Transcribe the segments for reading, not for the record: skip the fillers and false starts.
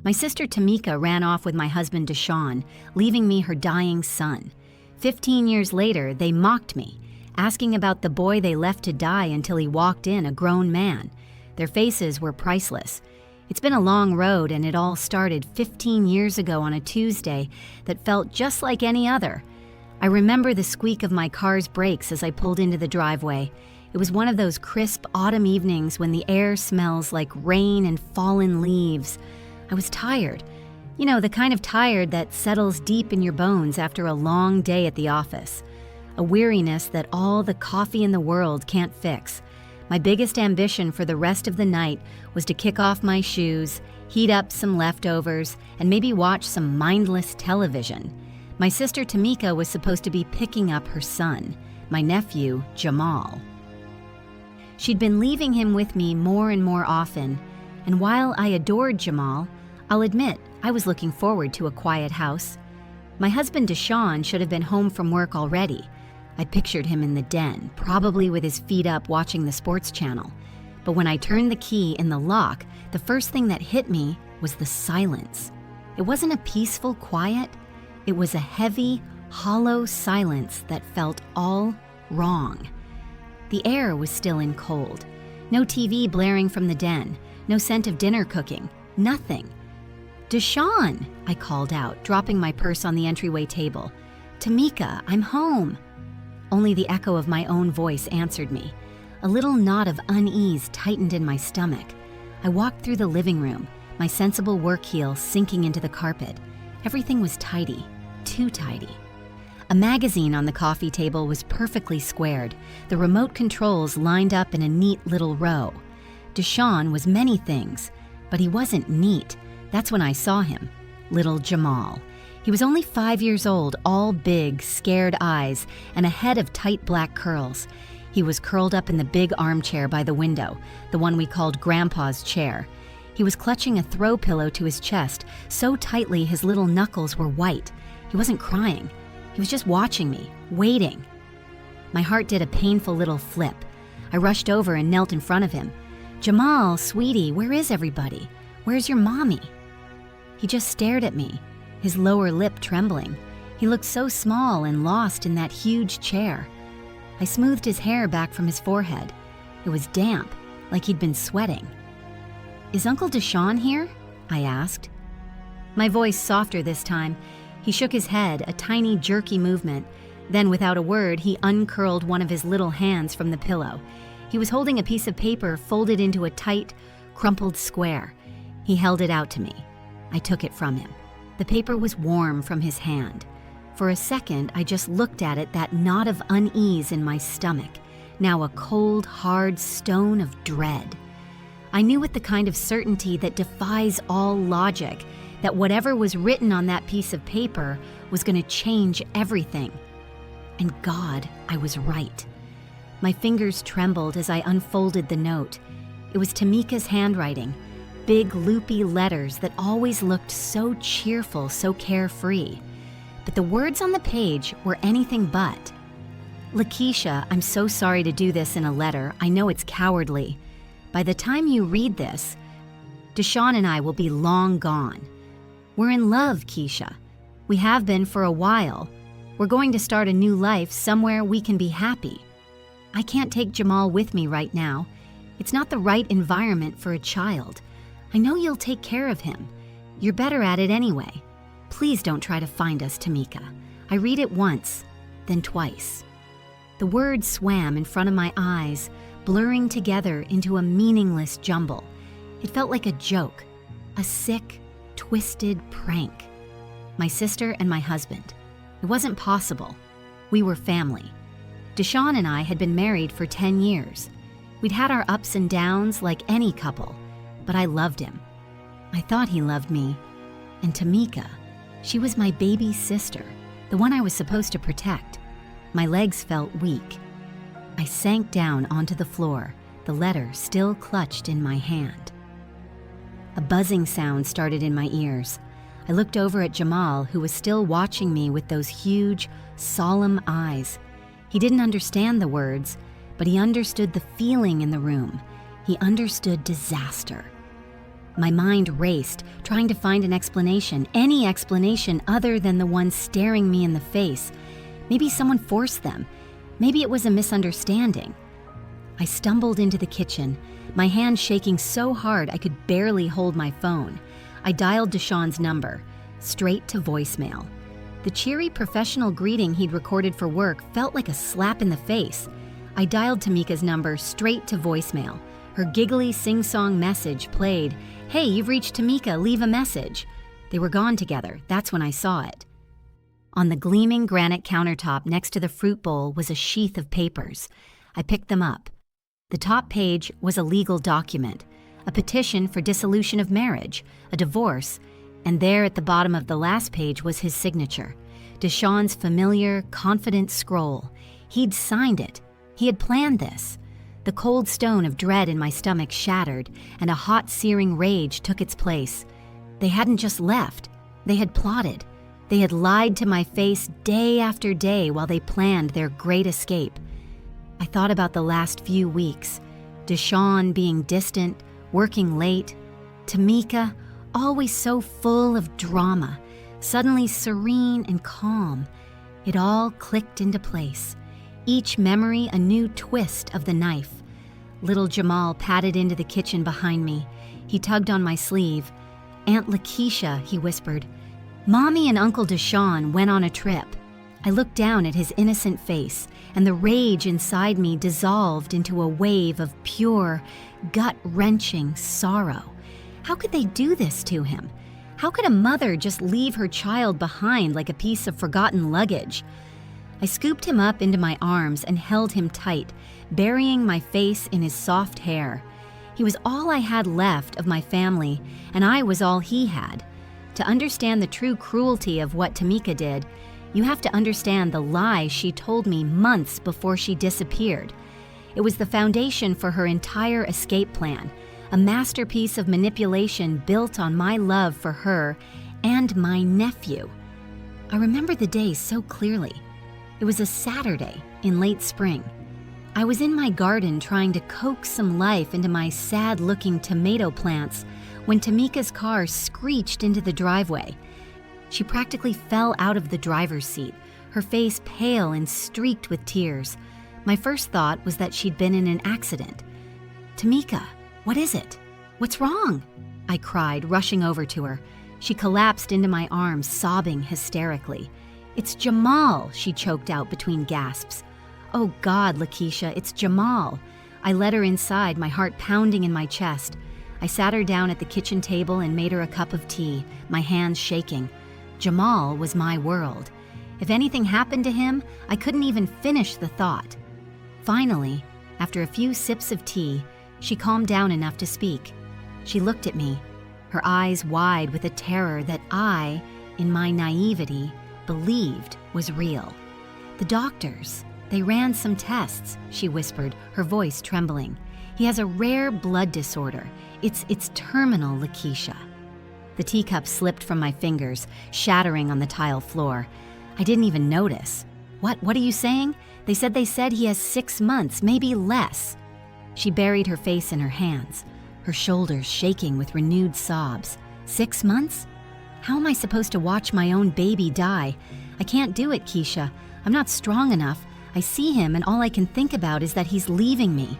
My sister Tamika ran off with my husband Deshaun, leaving me her dying son. 15 years later, they mocked me, asking about the boy they left to die until he walked in, a grown man. Their faces were priceless. It's been a long road, and it all started 15 years ago on a Tuesday that felt just like any other. I remember the squeak of my car's brakes as I pulled into the driveway. It was one of those crisp autumn evenings when the air smells like rain and fallen leaves. I was tired. You know, the kind of tired that settles deep in your bones after a long day at the office. A weariness that all the coffee in the world can't fix. My biggest ambition for the rest of the night was to kick off my shoes, heat up some leftovers, and maybe watch some mindless television. My sister Tamika was supposed to be picking up her son, my nephew, Jamal. She'd been leaving him with me more and more often, and while I adored Jamal, I'll admit I was looking forward to a quiet house. My husband Deshaun should have been home from work already. I pictured him in the den, probably with his feet up watching the sports channel. But when I turned the key in the lock, the first thing that hit me was the silence. It wasn't a peaceful quiet. It was a heavy, hollow silence that felt all wrong. The air was still and cold. No TV blaring from the den. No scent of dinner cooking. Nothing. "Deshaun," I called out, dropping my purse on the entryway table. "Tamika, I'm home." Only the echo of my own voice answered me. A little knot of unease tightened in my stomach. I walked through the living room, my sensible work heel sinking into the carpet. Everything was tidy, too tidy. A magazine on the coffee table was perfectly squared, the remote controls lined up in a neat little row. Deshaun was many things, but he wasn't neat. That's when I saw him, little Jamal. He was only 5 years old, all big, scared eyes, and a head of tight black curls. He was curled up in the big armchair by the window, the one we called Grandpa's chair. He was clutching a throw pillow to his chest, so tightly his little knuckles were white. He wasn't crying. He was just watching me, waiting. My heart did a painful little flip. I rushed over and knelt in front of him. "Jamal, sweetie, where is everybody? Where's your mommy?" He just stared at me, his lower lip trembling. He looked so small and lost in that huge chair. I smoothed his hair back from his forehead. It was damp, like he'd been sweating. "Is Uncle Deshaun here?" I asked. My voice softer this time. He shook his head, a tiny jerky movement. Then, without a word, he uncurled one of his little hands from the pillow. He was holding a piece of paper folded into a tight, crumpled square. He held it out to me. I took it from him. The paper was warm from his hand. For a second, I just looked at it, that knot of unease in my stomach, now a cold, hard stone of dread. I knew with the kind of certainty that defies all logic that whatever was written on that piece of paper was going to change everything. And God, I was right. My fingers trembled as I unfolded the note. It was Tamika's handwriting, big loopy letters that always looked so cheerful, so carefree. But the words on the page were anything but. "Lakeisha, I'm so sorry to do this in a letter. I know it's cowardly. By the time you read this, Deshaun and I will be long gone. We're in love, Keisha. We have been for a while. We're going to start a new life somewhere we can be happy. I can't take Jamal with me right now. It's not the right environment for a child. I know you'll take care of him. You're better at it anyway. Please don't try to find us, Tamika. I read it once, then twice." The words swam in front of my eyes, blurring together into a meaningless jumble. It felt like a joke, a sick, twisted prank. My sister and my husband. It wasn't possible. We were family. Deshaun and I had been married for 10 years. We'd had our ups and downs like any couple, but I loved him. I thought he loved me. And Tamika, she was my baby sister, the one I was supposed to protect. My legs felt weak. I sank down onto the floor, the letter still clutched in my hand. A buzzing sound started in my ears. I looked over at Jamal, who was still watching me with those huge, solemn eyes. He didn't understand the words, but he understood the feeling in the room. He understood disaster. My mind raced, trying to find an explanation, any explanation other than the one staring me in the face. Maybe someone forced them. Maybe it was a misunderstanding. I stumbled into the kitchen, my hand shaking so hard I could barely hold my phone. I dialed Deshawn's number, straight to voicemail. The cheery professional greeting he'd recorded for work felt like a slap in the face. I dialed Tamika's number straight to voicemail. Her giggly sing-song message played. "Hey, you've reached Tamika, leave a message." They were gone together. That's when I saw it. On the gleaming granite countertop next to the fruit bowl was a sheath of papers. I picked them up. The top page was a legal document, a petition for dissolution of marriage, a divorce, and there at the bottom of the last page was his signature. Deshawn's familiar, confident scroll. He'd signed it. He had planned this. The cold stone of dread in my stomach shattered, and a hot, searing rage took its place. They hadn't just left. They had plotted. They had lied to my face day after day while they planned their great escape. I thought about the last few weeks. Deshawn being distant, working late. Tamika, always so full of drama, suddenly serene and calm. It all clicked into place. Each memory a new twist of the knife. Little Jamal padded into the kitchen behind me. He tugged on my sleeve. "Aunt Lakeisha," he whispered. "Mommy and Uncle Deshawn went on a trip." I looked down at his innocent face, and the rage inside me dissolved into a wave of pure, gut-wrenching sorrow. How could they do this to him? How could a mother just leave her child behind like a piece of forgotten luggage? I scooped him up into my arms and held him tight, burying my face in his soft hair. He was all I had left of my family, and I was all he had. To understand the true cruelty of what Tamika did, you have to understand the lie she told me months before she disappeared. It was the foundation for her entire escape plan, a masterpiece of manipulation built on my love for her and my nephew. I remember the day so clearly. It was a Saturday in late spring. I was in my garden trying to coax some life into my sad-looking tomato plants when Tamika's car screeched into the driveway. She practically fell out of the driver's seat, her face pale and streaked with tears. My first thought was that she'd been in an accident. "Tamika, what is it? What's wrong?" I cried, rushing over to her. She collapsed into my arms, sobbing hysterically. "It's Jamal," she choked out between gasps. "Oh God, Lakeisha, it's Jamal." I led her inside, my heart pounding in my chest. I sat her down at the kitchen table and made her a cup of tea, my hands shaking. Jamal was my world. If anything happened to him, I couldn't even finish the thought. Finally, after a few sips of tea, she calmed down enough to speak. She looked at me, her eyes wide with a terror that I, in my naivety, believed was real. "The doctors, they ran some tests," she whispered, her voice trembling. "He has a rare blood disorder. It's terminal, Lakeisha." The teacup slipped from my fingers, shattering on the tile floor. I didn't even notice. What are you saying? They said he has 6 months, maybe less." She buried her face in her hands, her shoulders shaking with renewed sobs. 6 months? How am I supposed to watch my own baby die? I can't do it, Keisha. I'm not strong enough. I see him and all I can think about is that he's leaving me.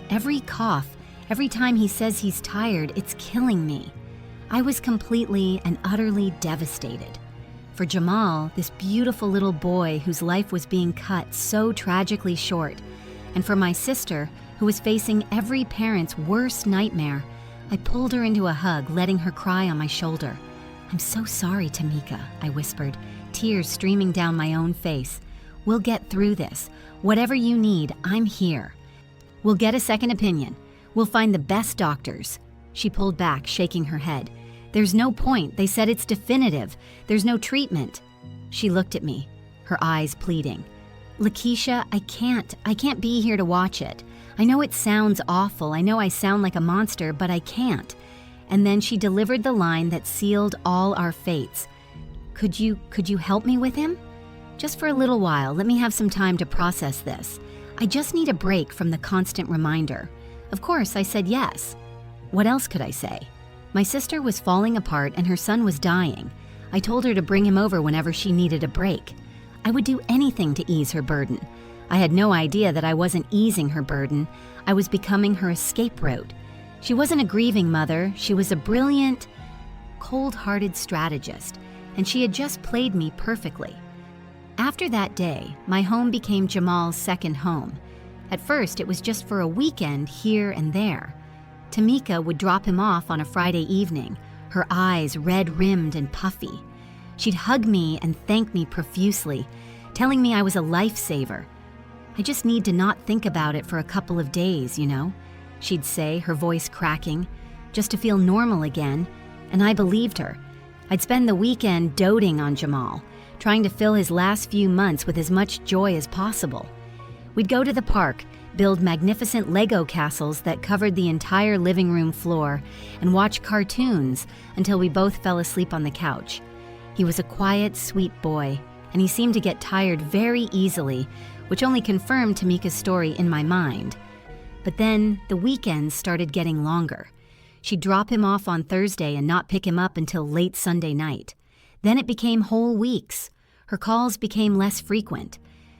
Every cough, every time he says he's tired, it's killing me. I was completely and utterly devastated. For Jamal, this beautiful little boy whose life was being cut so tragically short, and for my sister, who was facing every parent's worst nightmare, I pulled her into a hug, letting her cry on my shoulder. "I'm so sorry, Tamika," I whispered, tears streaming down my own face. "We'll get through this. Whatever you need, I'm here. We'll get a second opinion. We'll find the best doctors." She pulled back, shaking her head. "There's no point. They said it's definitive. There's no treatment." She looked at me, her eyes pleading. "Lakeisha, I can't be here to watch it. I know it sounds awful. I know I sound like a monster, but I can't." And then she delivered the line that sealed all our fates. Could you help me with him? Just for a little while, let me have some time to process this. I just need a break from the constant reminder." Of course, I said yes. What else could I say? My sister was falling apart and her son was dying. I told her to bring him over whenever she needed a break. I would do anything to ease her burden. I had no idea that I wasn't easing her burden. I was becoming her escape route. She wasn't a grieving mother. She was a brilliant, cold-hearted strategist, and she had just played me perfectly. After that day, my home became Jamal's second home. At first, it was just for a weekend here and there. Tamika would drop him off on a Friday evening, her eyes red-rimmed and puffy. She'd hug me and thank me profusely, telling me I was a lifesaver. I just need to not think about it for a couple of days, you know, she'd say, her voice cracking, just to feel normal again, and I believed her. I'd spend the weekend doting on Jamal, trying to fill his last few months with as much joy as possible. We'd go to the park, build magnificent Lego castles that covered the entire living room floor, and watch cartoons until we both fell asleep on the couch. He was a quiet, sweet boy, and he seemed to get tired very easily, which only confirmed Tamika's story in my mind. But then the weekends started getting longer. She'd drop him off on Thursday and not pick him up until late Sunday night. Then it became whole weeks. Her calls became less frequent.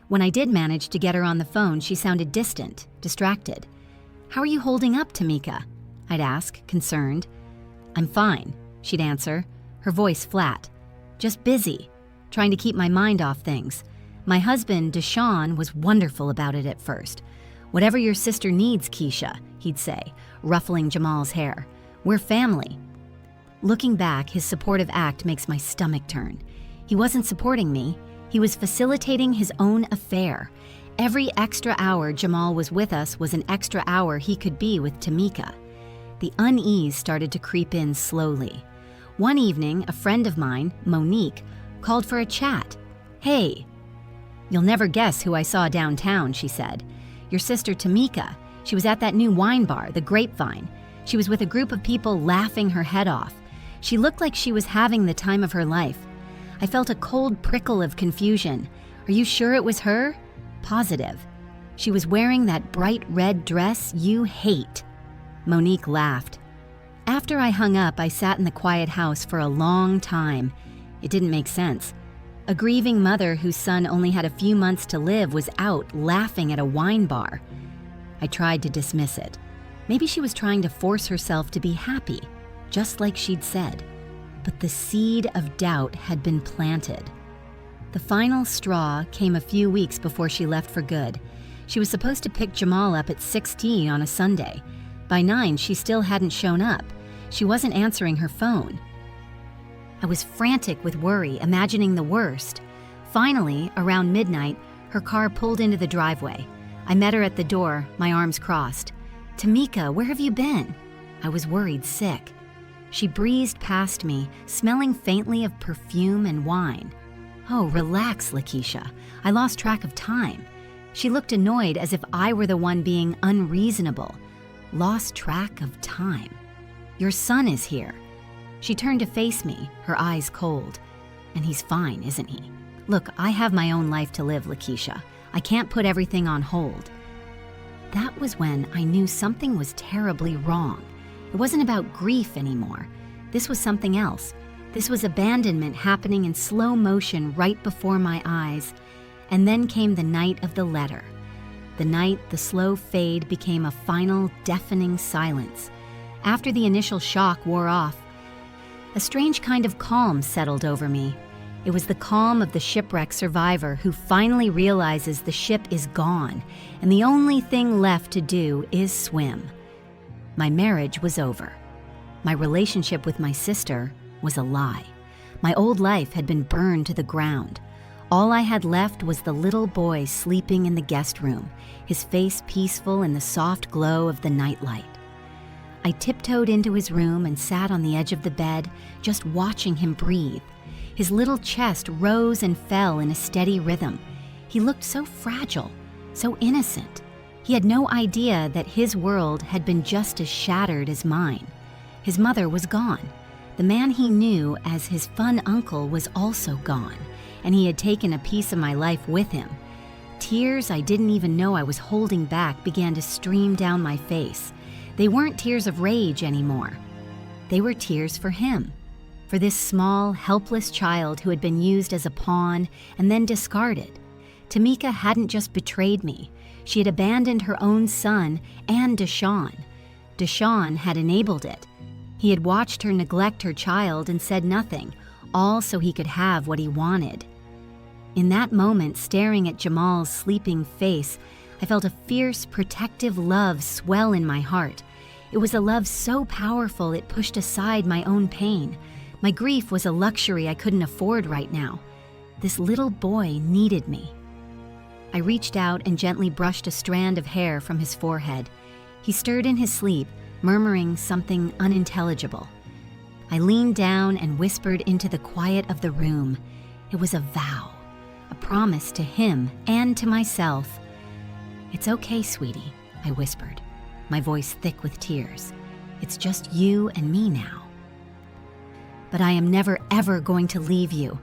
When I did manage to get her on the phone, she sounded distant, distracted. "How are you holding up, Tamika?" I'd ask, concerned. "I'm fine," she'd answer, her voice flat. "Just busy, trying to keep my mind off things. My husband, Deshaun, was wonderful about it at first. 'Whatever your sister needs, Keisha,' he'd say, ruffling Jamal's hair. 'We're family.'" Looking back, his supportive act makes my stomach turn. He wasn't supporting me. He was facilitating his own affair. Every extra hour Jamal was with us was an extra hour he could be with Tamika. The unease started to creep in slowly. One evening, a friend of mine, Monique, called for a chat. "Hey, you'll never guess who I saw downtown," she said. "Your sister Tamika. She was at that new wine bar, the Grapevine. She was with a group of people laughing her head off. She looked like she was having the time of her life. I felt a cold prickle of confusion. Are you sure it was her?" "Positive. She was wearing that bright red dress you hate." Monique laughed. After I hung up, I sat in the quiet house for a long time. It didn't make sense. A grieving mother whose son only had a few months to live was out laughing at a wine bar. I tried to dismiss it. Maybe she was trying to force herself to be happy, just like she'd said. But the seed of doubt had been planted. The final straw came a few weeks before she left for good. She was supposed to pick Jamal up at 6:00 on a Sunday. By 9, she still hadn't shown up. She wasn't answering her phone. I was frantic with worry, imagining the worst. Finally, around midnight, her car pulled into the driveway. I met her at the door, my arms crossed. "Tamika, where have you been?" I was worried sick. She breezed past me, smelling faintly of perfume and wine. "Oh, relax, Lakeisha. I lost track of time." She looked annoyed, as if I were the one being unreasonable. Lost track of time. "Your son is here." She turned to face me, her eyes cold. "And he's fine, isn't he? Look, I have my own life to live, Lakeisha. I can't put everything on hold." That was when I knew something was terribly wrong. It wasn't about grief anymore. This was something else. This was abandonment happening in slow motion right before my eyes. And then came the night of the letter. The night the slow fade became a final, deafening silence. After the initial shock wore off, a strange kind of calm settled over me. It was the calm of the shipwreck survivor who finally realizes the ship is gone, and the only thing left to do is swim. My marriage was over. My relationship with my sister was a lie. My old life had been burned to the ground. All I had left was the little boy sleeping in the guest room, his face peaceful in the soft glow of the nightlight. I tiptoed into his room and sat on the edge of the bed, just watching him breathe. His little chest rose and fell in a steady rhythm. He looked so fragile, so innocent. He had no idea that his world had been just as shattered as mine. His mother was gone. The man he knew as his fun uncle was also gone, and he had taken a piece of my life with him. Tears I didn't even know I was holding back began to stream down my face. They weren't tears of rage anymore. They were tears for him, for this small, helpless child who had been used as a pawn and then discarded. Tamika hadn't just betrayed me, she had abandoned her own son and Deshawn. Deshawn had enabled it. He had watched her neglect her child and said nothing, all so he could have what he wanted. In that moment, staring at Jamal's sleeping face, I felt a fierce, protective love swell in my heart. It was a love so powerful it pushed aside my own pain. My grief was a luxury I couldn't afford right now. This little boy needed me. I reached out and gently brushed a strand of hair from his forehead. He stirred in his sleep, murmuring something unintelligible. I leaned down and whispered into the quiet of the room. It was a vow, a promise to him and to myself. "It's okay, sweetie," I whispered, my voice thick with tears. "It's just you and me now. But I am never, ever going to leave you.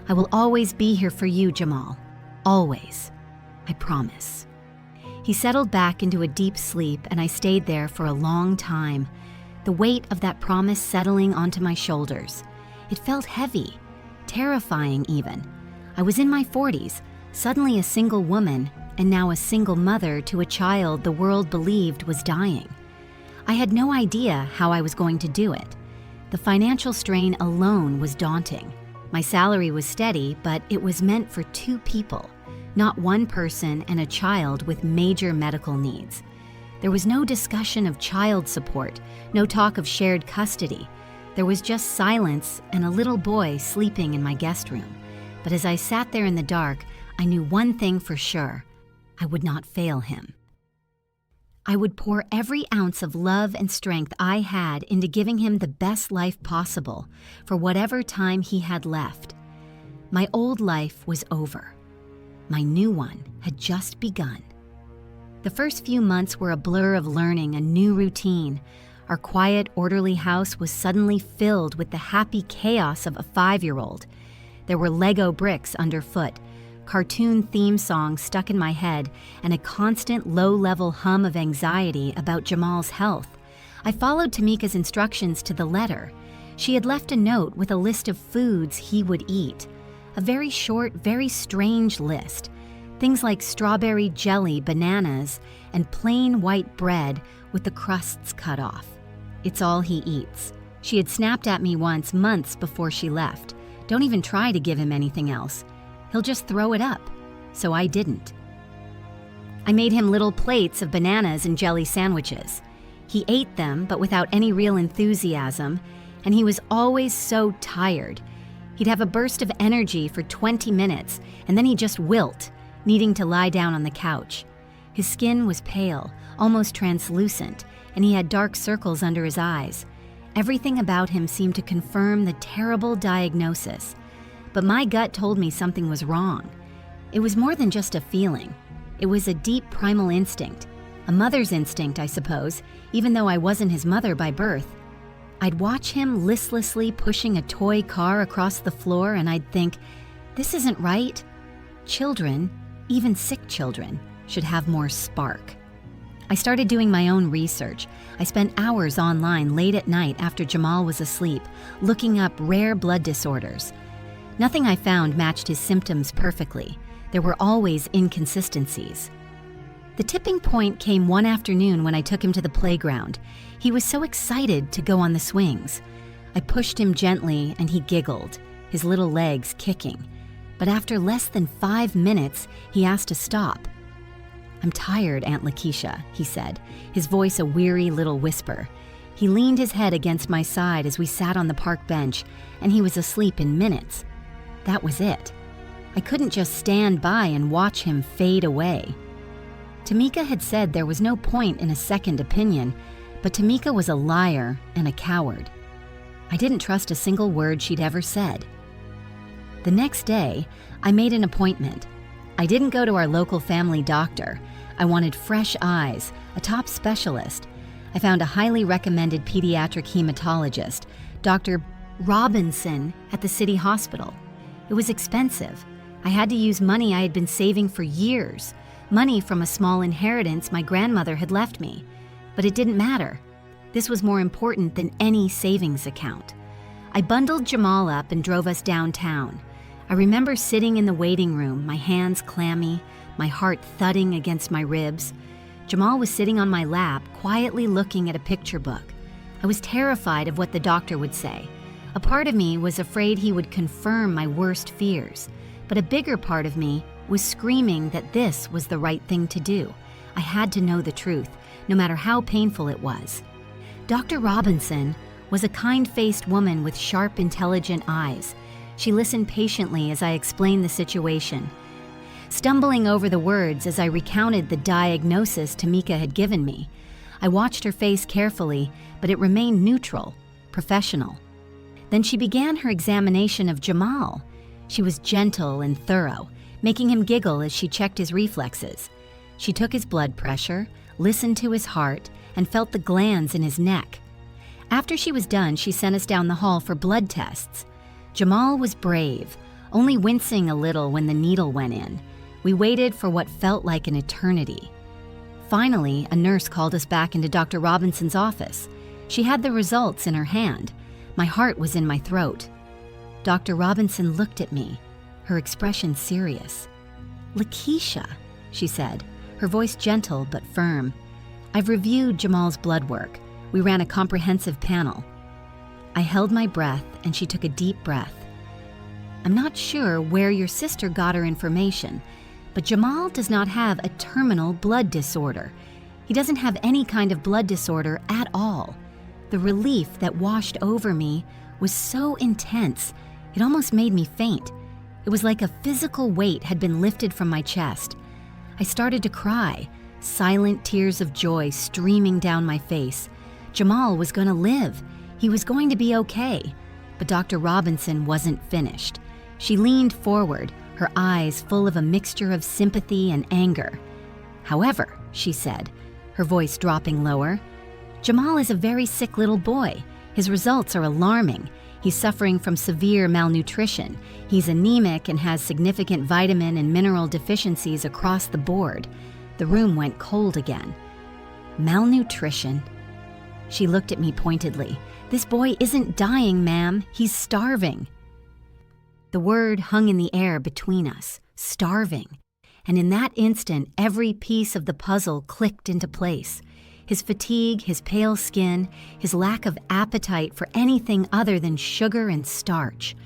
I will always be here for you, Jamal. Always. I promise." He settled back into a deep sleep, and I stayed there for a long time, the weight of that promise settling onto my shoulders. It felt heavy, terrifying even. I was in my 40s, suddenly a single woman, and now a single mother to a child the world believed was dying. I had no idea how I was going to do it. The financial strain alone was daunting. My salary was steady, but it was meant for 2 people, not one person and a child with major medical needs. There was no discussion of child support, no talk of shared custody. There was just silence and a little boy sleeping in my guest room. But as I sat there in the dark, I knew one thing for sure: I would not fail him. I would pour every ounce of love and strength I had into giving him the best life possible for whatever time he had left. My old life was over. My new one had just begun. The first few months were a blur of learning a new routine. Our quiet, orderly house was suddenly filled with the happy chaos of a 5-year-old. There were Lego bricks underfoot, cartoon theme songs stuck in my head, and a constant low-level hum of anxiety about Jamal's health. I followed Tamika's instructions to the letter. She had left a note with a list of foods he would eat. A very short, very strange list. Things like strawberry jelly, bananas, and plain white bread with the crusts cut off. It's all he eats. She had snapped at me once, months before she left. Don't even try to give him anything else. He'll just throw it up. So I didn't. I made him little plates of bananas and jelly sandwiches. He ate them, but without any real enthusiasm, and he was always so tired. He'd have a burst of energy for 20 minutes, and then he'd just wilt, needing to lie down on the couch. His skin was pale, almost translucent, and he had dark circles under his eyes. Everything about him seemed to confirm the terrible diagnosis. But my gut told me something was wrong. It was more than just a feeling. It was a deep primal instinct, a mother's instinct, I suppose, even though I wasn't his mother by birth. I'd watch him listlessly pushing a toy car across the floor, and I'd think, this isn't right. Children, even sick children, should have more spark. I started doing my own research. I spent hours online late at night after Jamal was asleep, looking up rare blood disorders. Nothing I found matched his symptoms perfectly. There were always inconsistencies. The tipping point came one afternoon when I took him to the playground. He was so excited to go on the swings. I pushed him gently and he giggled, his little legs kicking. But after less than 5 minutes, he asked to stop. "I'm tired, Aunt Lakeisha," he said, his voice a weary little whisper. He leaned his head against my side as we sat on the park bench, and he was asleep in minutes. That was it. I couldn't just stand by and watch him fade away. Tamika had said there was no point in a second opinion, but Tamika was a liar and a coward. I didn't trust a single word she'd ever said. The next day, I made an appointment. I didn't go to our local family doctor. I wanted fresh eyes, a top specialist. I found a highly recommended pediatric hematologist, Dr. Robinson, at the city hospital. It was expensive. I had to use money I had been saving for years, money from a small inheritance my grandmother had left me. But it didn't matter. This was more important than any savings account. I bundled Jamal up and drove us downtown. I remember sitting in the waiting room, my hands clammy, my heart thudding against my ribs. Jamal was sitting on my lap, quietly looking at a picture book. I was terrified of what the doctor would say. A part of me was afraid he would confirm my worst fears, but a bigger part of me was screaming that this was the right thing to do. I had to know the truth, no matter how painful it was. Dr. Robinson was a kind-faced woman with sharp, intelligent eyes. She listened patiently as I explained the situation, stumbling over the words as I recounted the diagnosis Tamika had given me. I watched her face carefully, but it remained neutral, professional. Then she began her examination of Jamal. She was gentle and thorough, making him giggle as she checked his reflexes. She took his blood pressure, listened to his heart, and felt the glands in his neck. After she was done, she sent us down the hall for blood tests. Jamal was brave, only wincing a little when the needle went in. We waited for what felt like an eternity. Finally, a nurse called us back into Dr. Robinson's office. She had the results in her hand. My heart was in my throat. Dr. Robinson looked at me, her expression serious. "Lakeisha," she said, her voice gentle but firm. "I've reviewed Jamal's blood work. We ran a comprehensive panel." I held my breath and she took a deep breath. "I'm not sure where your sister got her information, but Jamal does not have a terminal blood disorder. He doesn't have any kind of blood disorder at all." The relief that washed over me was so intense, it almost made me faint. It was like a physical weight had been lifted from my chest. I started to cry, silent tears of joy streaming down my face. Jamal was going to live. He was going to be okay. But Dr. Robinson wasn't finished. She leaned forward, her eyes full of a mixture of sympathy and anger. "However," she said, her voice dropping lower, "Jamal is a very sick little boy. His results are alarming. He's suffering from severe malnutrition. He's anemic and has significant vitamin and mineral deficiencies across the board." The room went cold again. "Malnutrition?" She looked at me pointedly. "This boy isn't dying, ma'am. He's starving." The word hung in the air between us, starving. And in that instant, every piece of the puzzle clicked into place. His fatigue, his pale skin, his lack of appetite for anything other than sugar and starch.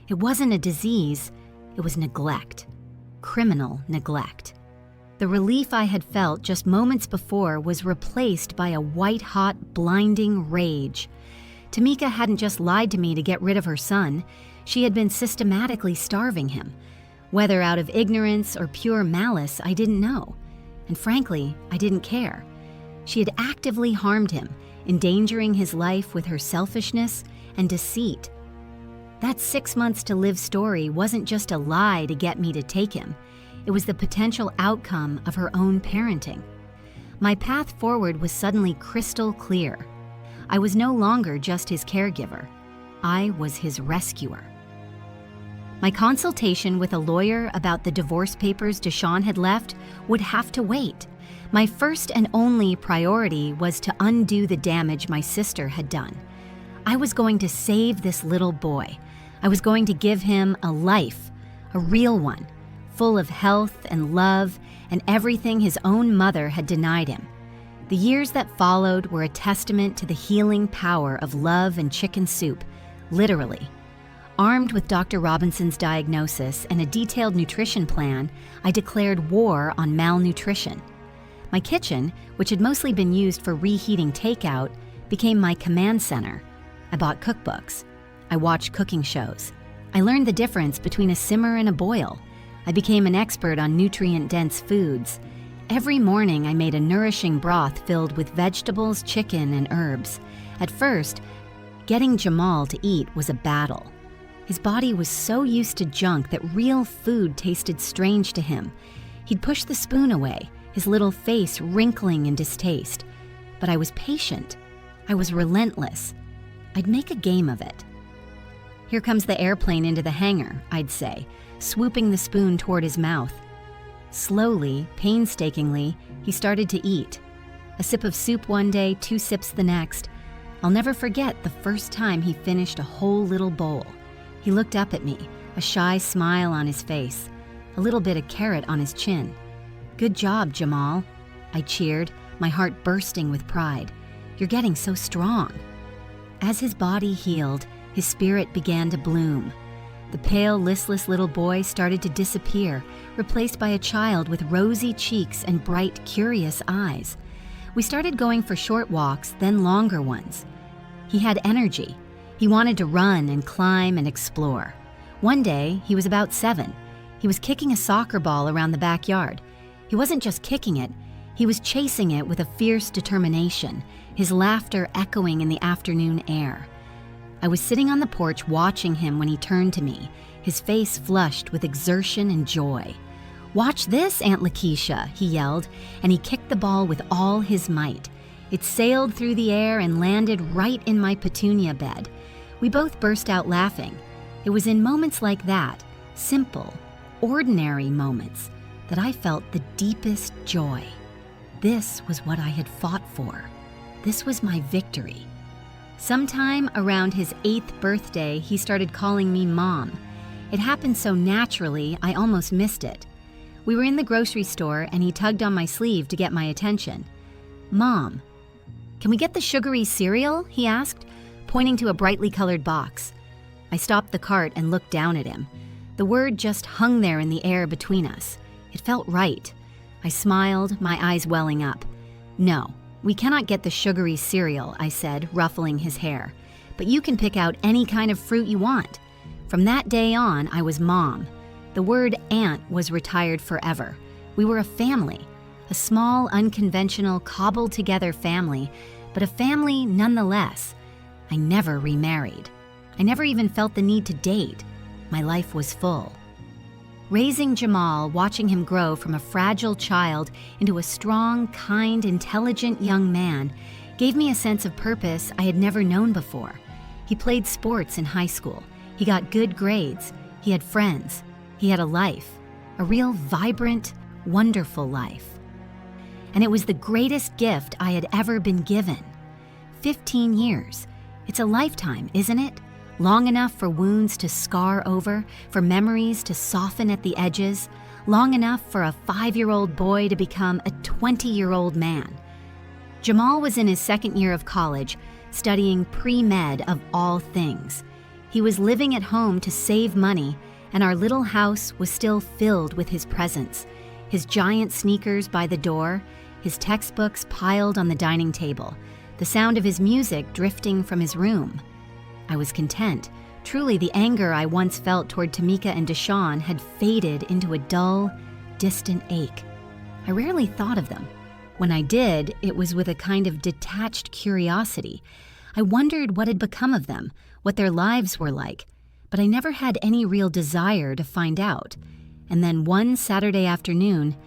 It wasn't a disease, it was neglect. Criminal neglect. The relief I had felt just moments before was replaced by a white-hot, blinding rage. Tamika hadn't just lied to me to get rid of her son. She had been systematically starving him. Whether out of ignorance or pure malice, I didn't know. And frankly, I didn't care. She had actively harmed him, endangering his life with her selfishness and deceit. That 6 months to live story wasn't just a lie to get me to take him. It was the potential outcome of her own parenting. My path forward was suddenly crystal clear. I was no longer just his caregiver. I was his rescuer. My consultation with a lawyer about the divorce papers Deshawn had left would have to wait. My first and only priority was to undo the damage my sister had done. I was going to save this little boy. I was going to give him a life, a real one, full of health and love and everything his own mother had denied him. The years that followed were a testament to the healing power of love and chicken soup, literally. Armed with Dr. Robinson's diagnosis and a detailed nutrition plan, I declared war on malnutrition. My kitchen, which had mostly been used for reheating takeout, became my command center. I bought cookbooks. I watched cooking shows. I learned the difference between a simmer and a boil. I became an expert on nutrient-dense foods. Every morning I made a nourishing broth filled with vegetables, chicken, and herbs. At first, getting Jamal to eat was a battle. His body was so used to junk that real food tasted strange to him. He'd push the spoon away, his little face wrinkling in distaste. But I was patient. I was relentless. I'd make a game of it. "Here comes the airplane into the hangar," I'd say, swooping the spoon toward his mouth. Slowly, painstakingly, he started to eat. A sip of soup one day, 2 sips the next. I'll never forget the first time he finished a whole little bowl. He looked up at me, a shy smile on his face, a little bit of carrot on his chin. "Good job, Jamal." I cheered, my heart bursting with pride. "You're getting so strong." As his body healed, his spirit began to bloom. The pale, listless little boy started to disappear, replaced by a child with rosy cheeks and bright, curious eyes. We started going for short walks, then longer ones. He had energy. He wanted to run and climb and explore. One day, he was about 7. He was kicking a soccer ball around the backyard. He wasn't just kicking it, he was chasing it with a fierce determination, his laughter echoing in the afternoon air. I was sitting on the porch watching him when he turned to me, his face flushed with exertion and joy. "Watch this, Aunt Lakeisha," he yelled, and he kicked the ball with all his might. It sailed through the air and landed right in my petunia bed. We both burst out laughing. It was in moments like that, simple, ordinary moments, that I felt the deepest joy. This was what I had fought for. This was my victory. Sometime around his 8th birthday, he started calling me Mom. It happened so naturally, I almost missed it. We were in the grocery store and he tugged on my sleeve to get my attention. "Mom, can we get the sugary cereal?" he asked, pointing to a brightly colored box. I stopped the cart and looked down at him. The word just hung there in the air between us. It felt right. I smiled, my eyes welling up. "No, we cannot get the sugary cereal," I said, ruffling his hair. "But you can pick out any kind of fruit you want." From that day on, I was Mom. The word aunt was retired forever. We were a family, a small, unconventional, cobbled-together family, but a family nonetheless. I never remarried. I never even felt the need to date. My life was full. Raising Jamal, watching him grow from a fragile child into a strong, kind, intelligent young man, gave me a sense of purpose I had never known before. He played sports in high school. He got good grades. He had friends. He had a life, a real vibrant, wonderful life. And it was the greatest gift I had ever been given. 15 years. It's a lifetime, isn't it? Long enough for wounds to scar over, for memories to soften at the edges, long enough for a 5-year-old boy to become a 20-year-old man. Jamal was in his 2nd year of college, studying pre-med of all things. He was living at home to save money, and our little house was still filled with his presence. His giant sneakers by the door, his textbooks piled on the dining table, the sound of his music drifting from his room. I was content. Truly, the anger I once felt toward Tamika and Deshawn had faded into a dull, distant ache. I rarely thought of them. When I did, it was with a kind of detached curiosity. I wondered what had become of them, what their lives were like, but I never had any real desire to find out. And then one Saturday afternoon,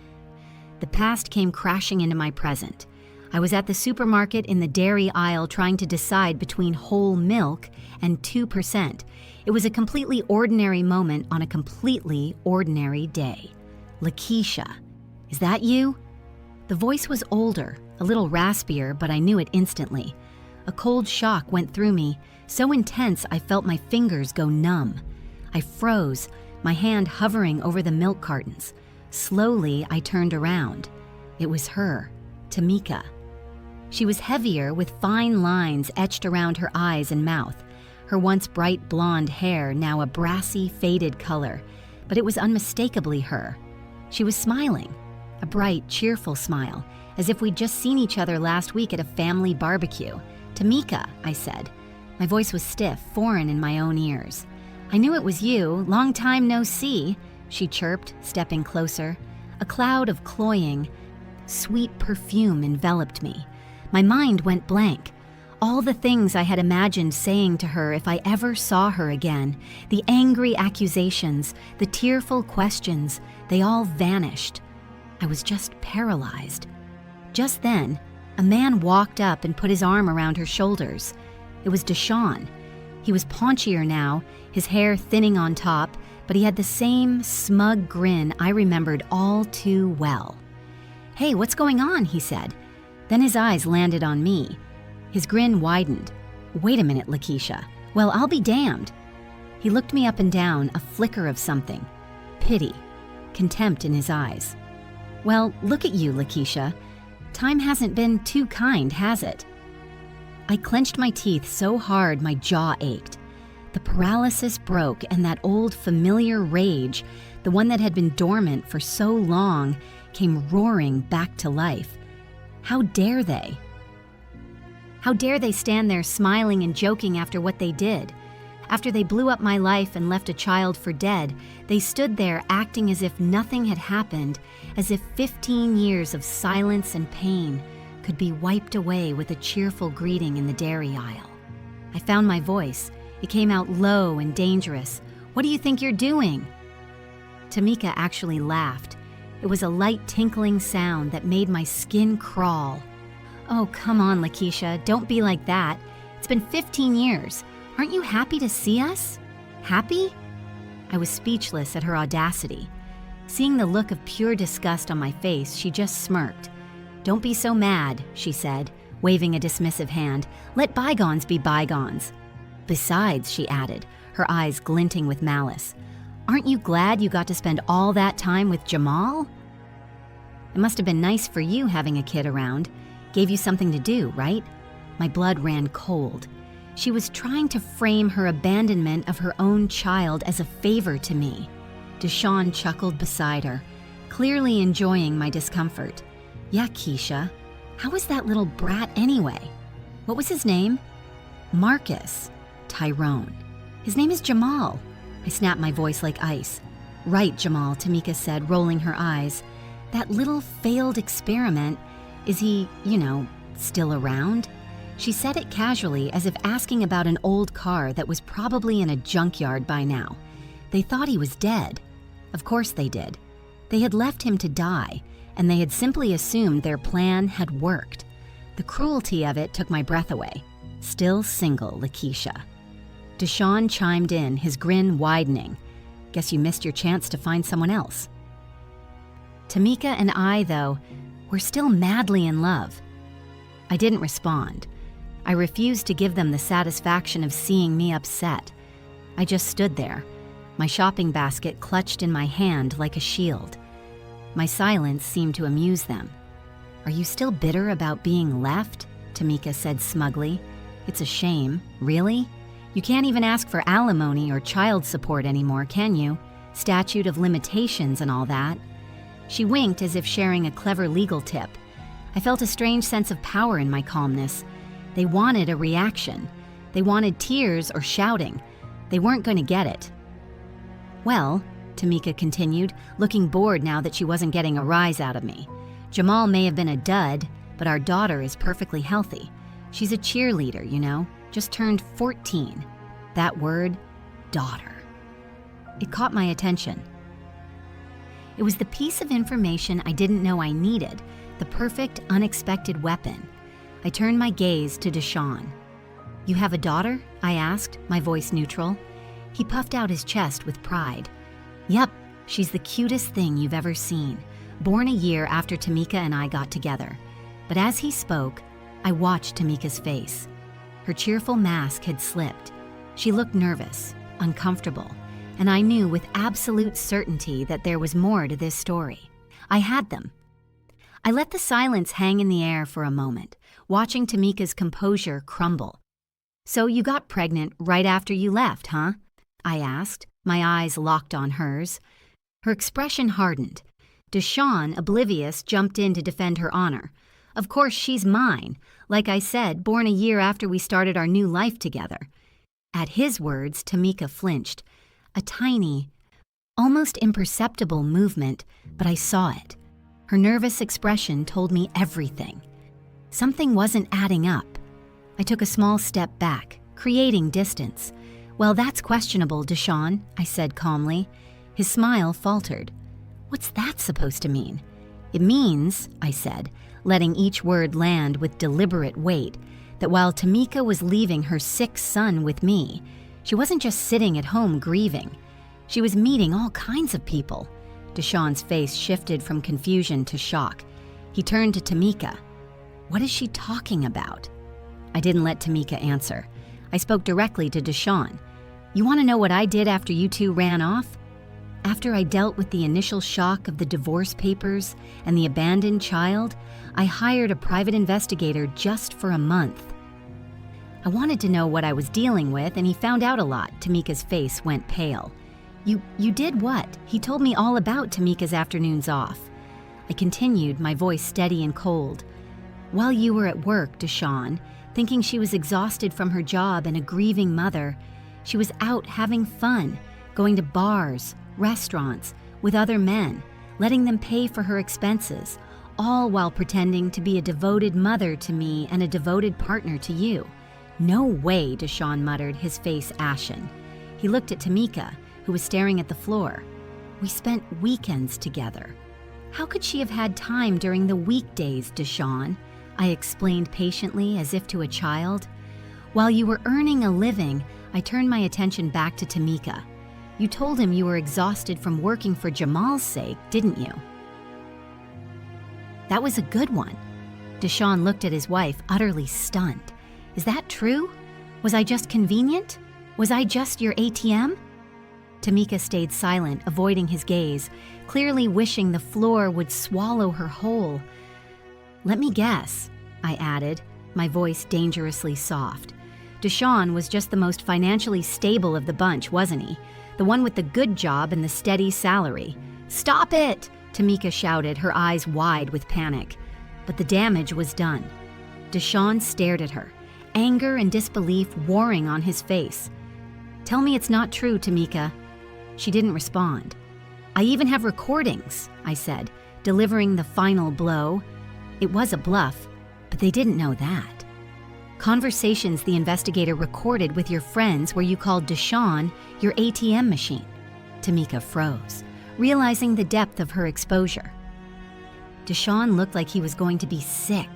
the past came crashing into my present. I was at the supermarket in the dairy aisle trying to decide between whole milk and 2%. It was a completely ordinary moment on a completely ordinary day. "Lakeisha, is that you?" The voice was older, a little raspier, but I knew it instantly. A cold shock went through me, so intense I felt my fingers go numb. I froze, my hand hovering over the milk cartons. Slowly, I turned around. It was her, Tamika. She was heavier, with fine lines etched around her eyes and mouth. Her once bright blonde hair now a brassy, faded color, but it was unmistakably her. She was smiling, a bright, cheerful smile, as if we'd just seen each other last week at a family barbecue. "Tamika," I said. My voice was stiff, foreign in my own ears. "I knew it was you. Long time no see," she chirped, stepping closer. A cloud of cloying, sweet perfume enveloped me. My mind went blank. All the things I had imagined saying to her if I ever saw her again, the angry accusations, the tearful questions, they all vanished. I was just paralyzed. Just then, a man walked up and put his arm around her shoulders. It was Deshawn. He was paunchier now, his hair thinning on top, but he had the same smug grin I remembered all too well. "Hey, what's going on?" he said. Then his eyes landed on me. His grin widened. Wait a minute, Lakeisha. Well, I'll be damned. He looked me up and down, a flicker of something. Pity, contempt in his eyes. Well, look at you, Lakeisha. Time hasn't been too kind, has it? I clenched my teeth so hard my jaw ached. The paralysis broke, and that old familiar rage, the one that had been dormant for so long, came roaring back to life. How dare they? How dare they stand there smiling and joking after what they did? After they blew up my life and left a child for dead, they stood there acting as if nothing had happened, as if 15 years of silence and pain could be wiped away with a cheerful greeting in the dairy aisle. I found my voice. It came out low and dangerous. What do you think you're doing? Tamika actually laughed. It was a light tinkling sound that made my skin crawl. Oh, come on, Lakeisha, don't be like that. It's been 15 years. Aren't you happy to see us? Happy? I was speechless at her audacity. Seeing the look of pure disgust on my face, she just smirked. Don't be so mad, she said, waving a dismissive hand. Let bygones be bygones. Besides, she added, her eyes glinting with malice, aren't you glad you got to spend all that time with Jamal? It must have been nice for you having a kid around. Gave you something to do, right? My blood ran cold. She was trying to frame her abandonment of her own child as a favor to me. Deshawn chuckled beside her, clearly enjoying my discomfort. Yeah, Keisha. How was that little brat anyway? What was his name? Marcus. Tyrone. His name is Jamal. I snapped my voice like ice. Right, Jamal, Tamika said, rolling her eyes. That little failed experiment, is he, still around? She said it casually, as if asking about an old car that was probably in a junkyard by now. They thought he was dead. Of course they did. They had left him to die, and they had simply assumed their plan had worked. The cruelty of it took my breath away. Still single, Lakeisha. Deshawn chimed in, his grin widening. Guess you missed your chance to find someone else. Tamika and I, though, were still madly in love. I didn't respond. I refused to give them the satisfaction of seeing me upset. I just stood there, my shopping basket clutched in my hand like a shield. My silence seemed to amuse them. Are you still bitter about being left? Tamika said smugly. It's a shame. Really? You can't even ask for alimony or child support anymore, can you? Statute of limitations and all that. She winked as if sharing a clever legal tip. I felt a strange sense of power in my calmness. They wanted a reaction. They wanted tears or shouting. They weren't going to get it. Well, Tamika continued, looking bored now that she wasn't getting a rise out of me. Jamal may have been a dud, but our daughter is perfectly healthy. She's a cheerleader, just turned 14. That word, daughter. It caught my attention. It was the piece of information I didn't know I needed, the perfect, unexpected weapon. I turned my gaze to Deshawn. You have a daughter? I asked, my voice neutral. He puffed out his chest with pride. Yep, she's the cutest thing you've ever seen, born a year after Tamika and I got together. But as he spoke, I watched Tamika's face. Her cheerful mask had slipped. She looked nervous, uncomfortable, and I knew with absolute certainty that there was more to this story. I had them. I let the silence hang in the air for a moment, watching Tamika's composure crumble. So you got pregnant right after you left, huh? I asked, my eyes locked on hers. Her expression hardened. Deshawn, oblivious, jumped in to defend her honor. Of course, she's mine. Like I said, born a year after we started our new life together. At his words, Tamika flinched. A tiny, almost imperceptible movement, but I saw it. Her nervous expression told me everything. Something wasn't adding up. I took a small step back, creating distance. Well, that's questionable, Deshawn, I said calmly. His smile faltered. What's that supposed to mean? It means, I said, letting each word land with deliberate weight, that while Tamika was leaving her sick son with me, she wasn't just sitting at home grieving. She was meeting all kinds of people. Deshawn's face shifted from confusion to shock. He turned to Tamika. What is she talking about? I didn't let Tamika answer. I spoke directly to Deshawn. You want to know what I did after you two ran off? After I dealt with the initial shock of the divorce papers and the abandoned child, I hired a private investigator just for a month. I wanted to know what I was dealing with, and he found out a lot. Tamika's face went pale. You did what? He told me all about Tamika's afternoons off. I continued, my voice steady and cold. While you were at work, Deshawn, thinking she was exhausted from her job and a grieving mother, she was out having fun, going to bars, restaurants, with other men, letting them pay for her expenses, all while pretending to be a devoted mother to me and a devoted partner to you. No way, Deshawn muttered, his face ashen. He looked at Tamika, who was staring at the floor. We spent weekends together. How could she have had time during the weekdays, Deshawn? I explained patiently, as if to a child. While you were earning a living, I turned my attention back to Tamika. You told him you were exhausted from working for Jamal's sake, didn't you? That was a good one. Deshawn looked at his wife, utterly stunned. Is that true? Was I just convenient? Was I just your ATM? Tamika stayed silent, avoiding his gaze, clearly wishing the floor would swallow her whole. Let me guess, I added, my voice dangerously soft. Deshawn was just the most financially stable of the bunch, wasn't he? The one with the good job and the steady salary. Stop it! Tamika shouted, her eyes wide with panic. But the damage was done. Deshawn stared at her, anger and disbelief warring on his face. Tell me it's not true, Tamika. She didn't respond. I even have recordings, I said, delivering the final blow. It was a bluff, but they didn't know that. Conversations the investigator recorded with your friends where you called Deshawn your ATM machine. Tamika froze, realizing the depth of her exposure. Deshawn looked like he was going to be sick.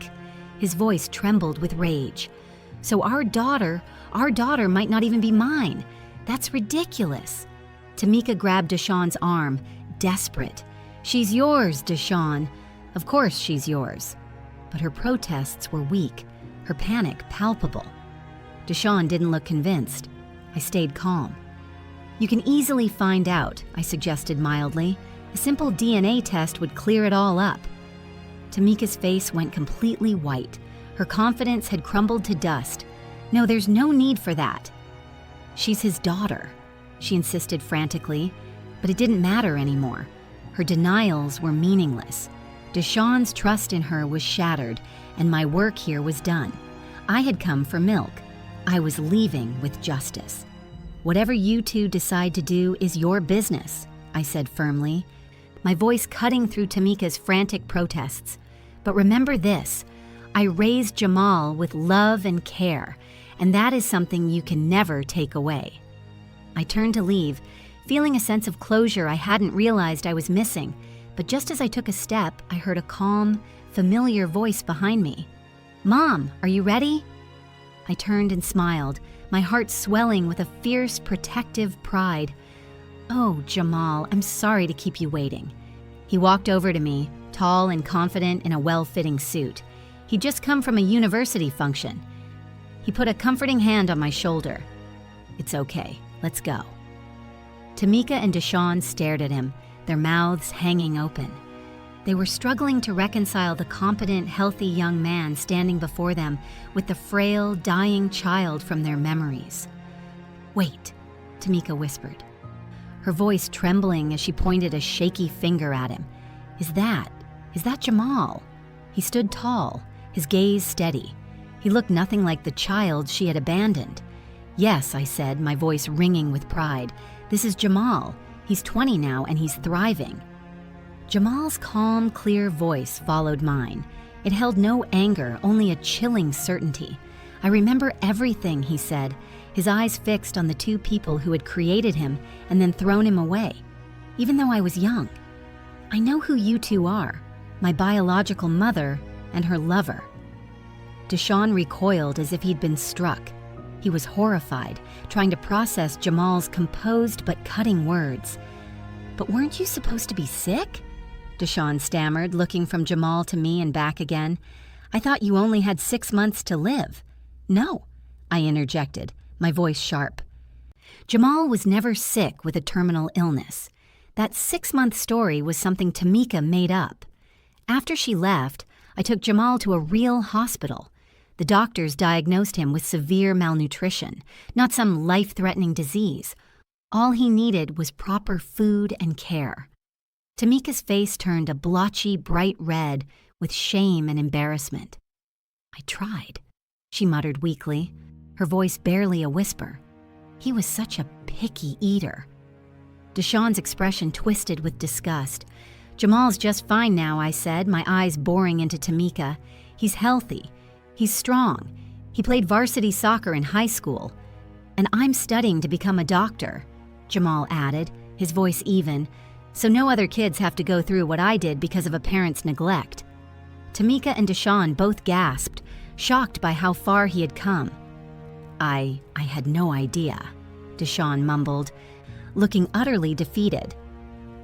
His voice trembled with rage. So our daughter might not even be mine. That's ridiculous. Tamika grabbed Deshawn's arm, desperate. She's yours, Deshawn. Of course she's yours. But her protests were weak, her panic palpable. Deshawn didn't look convinced. I stayed calm. You can easily find out, I suggested mildly. A simple DNA test would clear it all up. Tamika's face went completely white. Her confidence had crumbled to dust. No, there's no need for that. She's his daughter, she insisted frantically, but it didn't matter anymore. Her denials were meaningless. Deshawn's trust in her was shattered, and my work here was done. I had come for milk. I was leaving with justice. Whatever you two decide to do is your business, I said firmly, my voice cutting through Tamika's frantic protests. But remember this, I raised Jamal with love and care, and that is something you can never take away. I turned to leave, feeling a sense of closure I hadn't realized I was missing, but just as I took a step, I heard a calm, familiar voice behind me. Mom, are you ready? I turned and smiled, my heart swelling with a fierce, protective pride. Oh, Jamal, I'm sorry to keep you waiting. He walked over to me, tall and confident in a well-fitting suit. He'd just come from a university function. He put a comforting hand on my shoulder. It's okay, let's go. Tamika and Deshawn stared at him, their mouths hanging open. They were struggling to reconcile the competent, healthy young man standing before them with the frail, dying child from their memories. Wait, Tamika whispered, her voice trembling as she pointed a shaky finger at him. Is that Jamal? He stood tall, his gaze steady. He looked nothing like the child she had abandoned. Yes, I said, my voice ringing with pride. This is Jamal. He's 20 now and he's thriving. Jamal's calm, clear voice followed mine. It held no anger, only a chilling certainty. I remember everything he said, his eyes fixed on the two people who had created him and then thrown him away, even though I was young. I know who you two are, my biological mother and her lover. Deshawn recoiled as if he'd been struck. He was horrified, trying to process Jamal's composed but cutting words. But weren't you supposed to be sick? Deshawn stammered, looking from Jamal to me and back again. I thought you only had 6 months to live. No, I interjected, my voice sharp. Jamal was never sick with a terminal illness. That 6-month story was something Tamika made up. After she left, I took Jamal to a real hospital. The doctors diagnosed him with severe malnutrition, not some life-threatening disease. All he needed was proper food and care. Tamika's face turned a blotchy, bright red with shame and embarrassment. "I tried," she muttered weakly, her voice barely a whisper. He was such a picky eater. Deshawn's expression twisted with disgust. "Jamal's just fine now," I said, my eyes boring into Tamika. "He's healthy. He's strong. He played varsity soccer in high school. And I'm studying to become a doctor," Jamal added, his voice even, "so no other kids have to go through what I did because of a parent's neglect." Tamika and Deshawn both gasped, shocked by how far he had come. I had no idea," Deshawn mumbled, looking utterly defeated.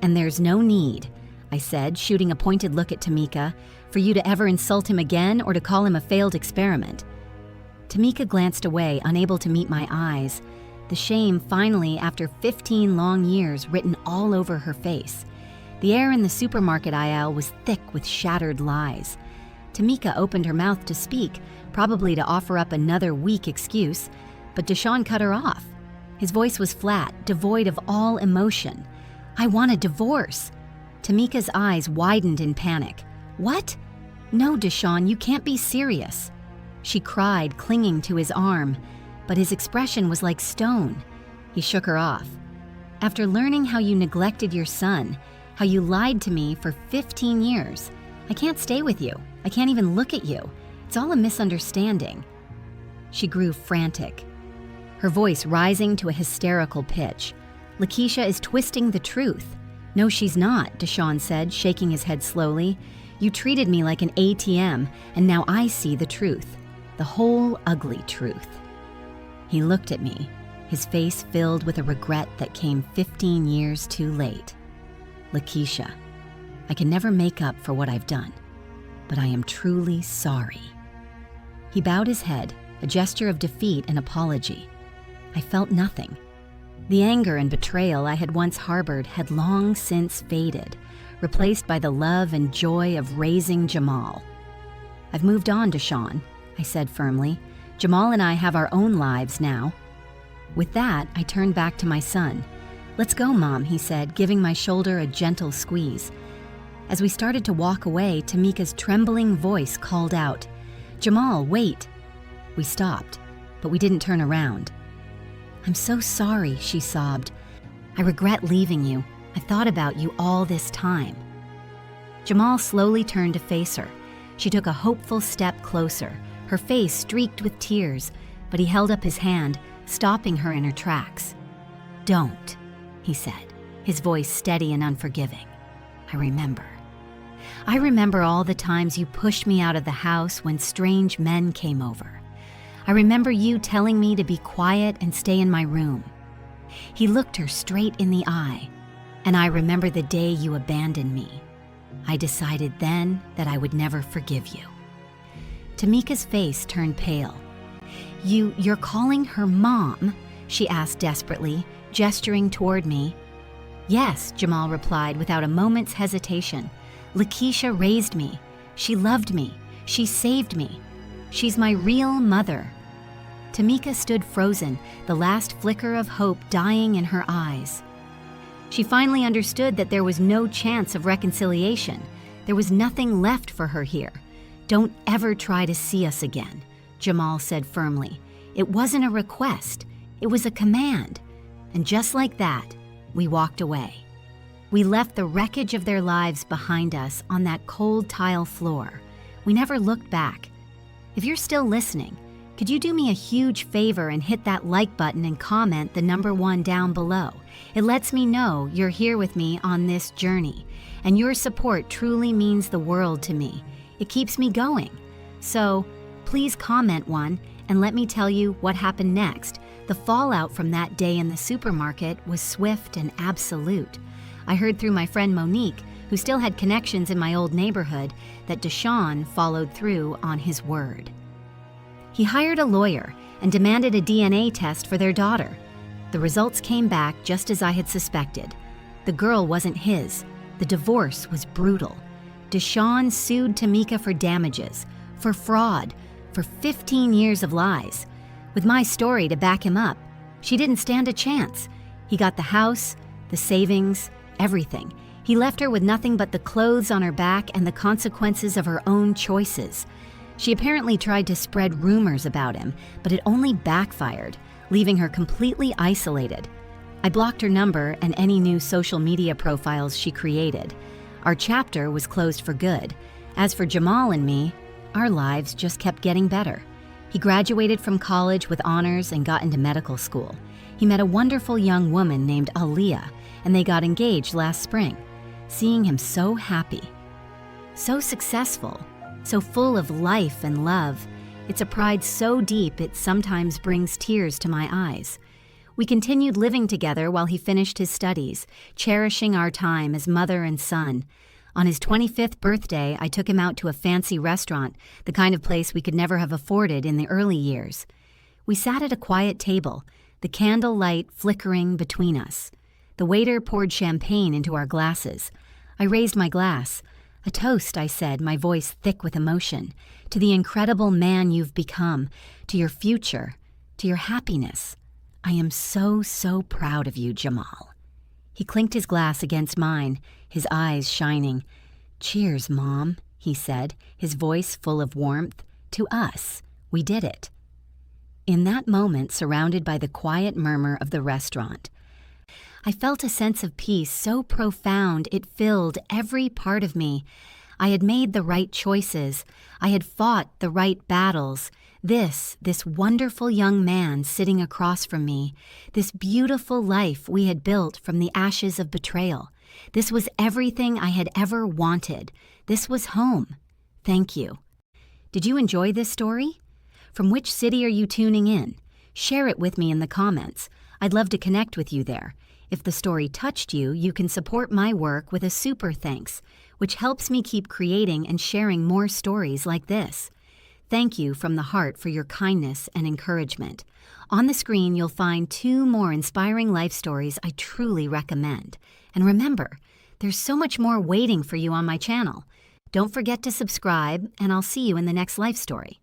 "And there's no need," I said, shooting a pointed look at Tamika, "for you to ever insult him again or to call him a failed experiment." Tamika glanced away, unable to meet my eyes, the shame finally, after 15 long years, written all over her face. The air in the supermarket aisle was thick with shattered lies. Tamika opened her mouth to speak, probably to offer up another weak excuse, but Deshawn cut her off. His voice was flat, devoid of all emotion. "I want a divorce." Tamika's eyes widened in panic. "What? No, Deshawn, you can't be serious." She cried, clinging to his arm, but his expression was like stone. He shook her off. "After learning how you neglected your son, how you lied to me for 15 years, I can't stay with you. I can't even look at you. It's all a misunderstanding." She grew frantic, her voice rising to a hysterical pitch. "Lakeisha is twisting the truth." "No, she's not," Deshawn said, shaking his head slowly. "You treated me like an ATM, and now I see the truth. The whole ugly truth." He looked at me, his face filled with a regret that came 15 years too late. "Lakeisha, I can never make up for what I've done, but I am truly sorry." He bowed his head, a gesture of defeat and apology. I felt nothing. The anger and betrayal I had once harbored had long since faded, replaced by the love and joy of raising Jamal. "I've moved on, Deshawn," I said firmly. "Jamal and I have our own lives now." With that, I turned back to my son. "Let's go, Mom," he said, giving my shoulder a gentle squeeze. As we started to walk away, Tamika's trembling voice called out, "Jamal, wait." We stopped, but we didn't turn around. "I'm so sorry," she sobbed. "I regret leaving you. I thought about you all this time." Jamal slowly turned to face her. She took a hopeful step closer, her face streaked with tears, but he held up his hand, stopping her in her tracks. "Don't," he said, his voice steady and unforgiving. "I remember. I remember all the times you pushed me out of the house when strange men came over. I remember you telling me to be quiet and stay in my room." He looked her straight in the eye. "And I remember the day you abandoned me. I decided then that I would never forgive you." Tamika's face turned pale. You're calling her Mom?" she asked desperately, gesturing toward me. "Yes," Jamal replied without a moment's hesitation. "Lakeisha raised me. She loved me. She saved me. She's my real mother." Tamika stood frozen, the last flicker of hope dying in her eyes. She finally understood that there was no chance of reconciliation. There was nothing left for her here. "Don't ever try to see us again," Jamal said firmly. It wasn't a request. It was a command. And just like that, we walked away. We left the wreckage of their lives behind us on that cold tile floor. We never looked back. If you're still listening, could you do me a huge favor and hit that like button and comment the number 1 down below? It lets me know you're here with me on this journey, and your support truly means the world to me. It keeps me going. So please comment one and let me tell you what happened next. The fallout from that day in the supermarket was swift and absolute. I heard through my friend Monique, who still had connections in my old neighborhood, that Deshawn followed through on his word. He hired a lawyer, and demanded a DNA test for their daughter. The results came back just as I had suspected. The girl wasn't his. The divorce was brutal. Deshawn sued Tamika for damages, for fraud, for 15 years of lies. With my story to back him up, she didn't stand a chance. He got the house, the savings, everything. He left her with nothing but the clothes on her back and the consequences of her own choices. She apparently tried to spread rumors about him, but it only backfired, leaving her completely isolated. I blocked her number and any new social media profiles she created. Our chapter was closed for good. As for Jamal and me, our lives just kept getting better. He graduated from college with honors and got into medical school. He met a wonderful young woman named Aaliyah, and they got engaged last spring. Seeing him so happy, so successful, so full of life and love, it's a pride so deep it sometimes brings tears to my eyes. We continued living together while he finished his studies, cherishing our time as mother and son. On his 25th birthday, I took him out to a fancy restaurant, the kind of place we could never have afforded in the early years. We sat at a quiet table, the candle light flickering between us. The waiter poured champagne into our glasses. I raised my glass. A toast, I said, my voice thick with emotion, to the incredible man you've become, to your future, to your happiness. I am so, so proud of you, Jamal. He clinked his glass against mine, his eyes shining. Cheers, Mom, he said, his voice full of warmth. To us. We did it. In that moment, surrounded by the quiet murmur of the restaurant, I felt a sense of peace so profound it filled every part of me. I had made the right choices. I had fought the right battles. This wonderful young man sitting across from me, this beautiful life we had built from the ashes of betrayal. This was everything I had ever wanted. This was home. Thank you. Did you enjoy this story? From which city are you tuning in? Share it with me in the comments. I'd love to connect with you there. If the story touched you, you can support my work with a super thanks, which helps me keep creating and sharing more stories like this. Thank you from the heart for your kindness and encouragement. On the screen, you'll find 2 more inspiring life stories I truly recommend. And remember, there's so much more waiting for you on my channel. Don't forget to subscribe, and I'll see you in the next life story.